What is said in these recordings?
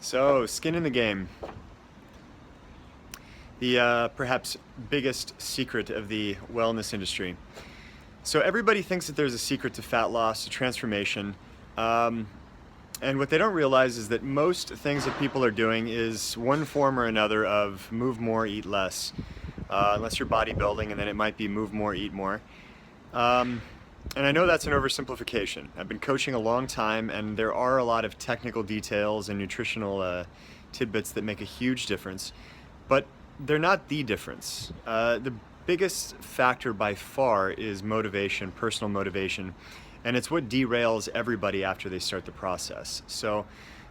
So, skin in the game. The perhaps biggest secret of the wellness industry. So everybody thinks that there's a secret to fat loss, to transformation, and what they don't realize is that most things that people are doing is one form or another of move more, eat less, unless you're bodybuilding, and then it might be move more, eat more. And I know that's an oversimplification. I've been coaching a long time, and there are a lot of technical details and nutritional tidbits that make a huge difference, but they're not the difference. The biggest factor by far is motivation, personal motivation, and it's what derails everybody after they start the process. So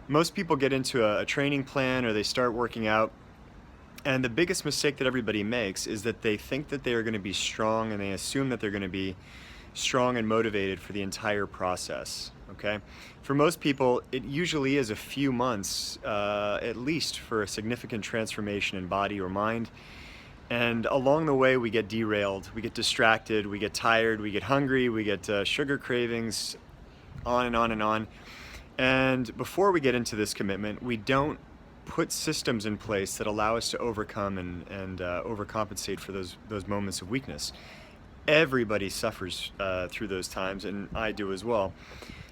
most people get into a training plan or they start working out, and the biggest mistake that everybody makes is that they think that they are going to be strong, and they assume that they're going to be strong and motivated for the entire process. Okay, for most people it usually is a few months at least for a significant transformation in body or mind, and along the way we get derailed, we get distracted, we get tired, we get hungry, we get sugar cravings, on and on and on. And before we get into this commitment, we don't put systems in place that allow us to overcome and overcompensate for those moments of weakness. Everybody suffers through those times, and I do as well.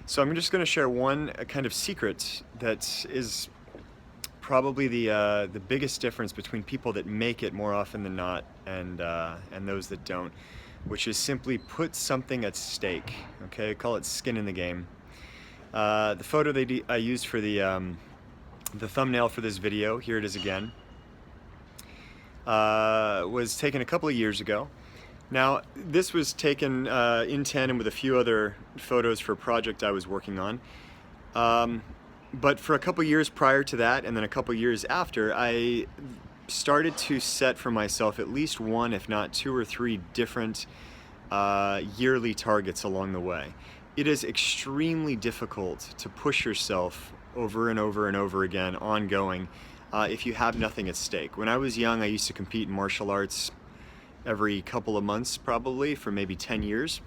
So I'm just going to share one kind of secret that is probably the biggest difference between people that make it more often than not and those that don't, which is simply put something at stake. Okay, I call it skin in the game. The photo I used for the thumbnail for this video, here it is again, was taken a couple of years ago. Now, this was taken in tandem with a few other photos for a project I was working on. But for a couple years prior to that, and then a couple years after, I started to set for myself at least one, if not two or three different yearly targets along the way. It is extremely difficult to push yourself over and over and over again, ongoing, if you have nothing at stake. When I was young, I used to compete in martial arts every couple of months, probably for maybe 10 years.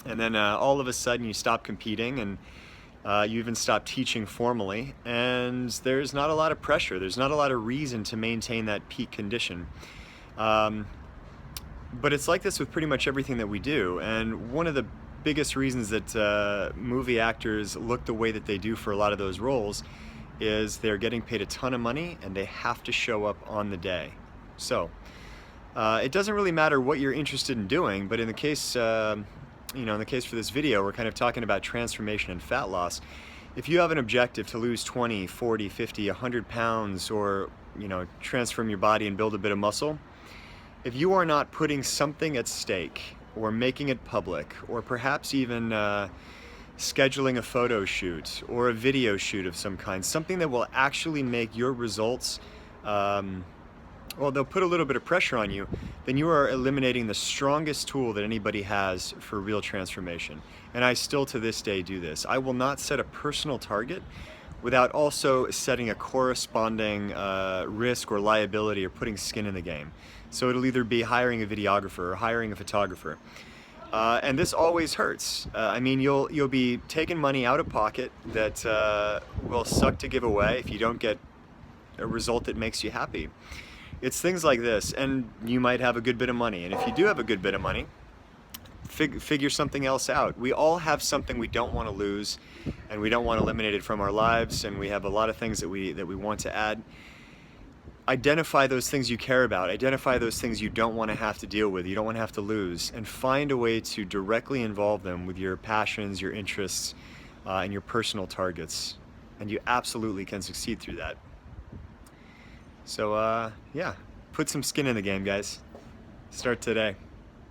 And then all of a sudden you stop competing, and you even stop teaching formally, and there's not a lot of pressure. There's not a lot of reason to maintain that peak condition. But it's like this with pretty much everything that we do. And one of the biggest reasons that movie actors look the way that they do for a lot of those roles is they're getting paid a ton of money, and they have to show up on the day. So it doesn't really matter what you're interested in doing, but in the case, in the case for this video, we're kind of talking about transformation and fat loss. If you have an objective to lose 20, 40, 50, 100 pounds, or, transform your body and build a bit of muscle, if you are not putting something at stake, or making it public, or perhaps even scheduling a photo shoot or a video shoot of some kind, something that will actually make your results they'll put a little bit of pressure on you, then you are eliminating the strongest tool that anybody has for real transformation. And I still to this day do this. I will not set a personal target without also setting a corresponding risk or liability, or putting skin in the game. So it'll either be hiring a videographer or hiring a photographer. And this always hurts. You'll be taking money out of pocket that will suck to give away if you don't get a result that makes you happy. It's things like this, and you might have a good bit of money, and if you do have a good bit of money, figure something else out. We all have something we don't want to lose, and we don't want to eliminate it from our lives, and we have a lot of things that we want to add. Identify those things you care about. Identify those things you don't want to have to deal with, you don't want to have to lose, and find a way to directly involve them with your passions, your interests, and your personal targets. And you absolutely can succeed through that. So, put some skin in the game, guys. Start today.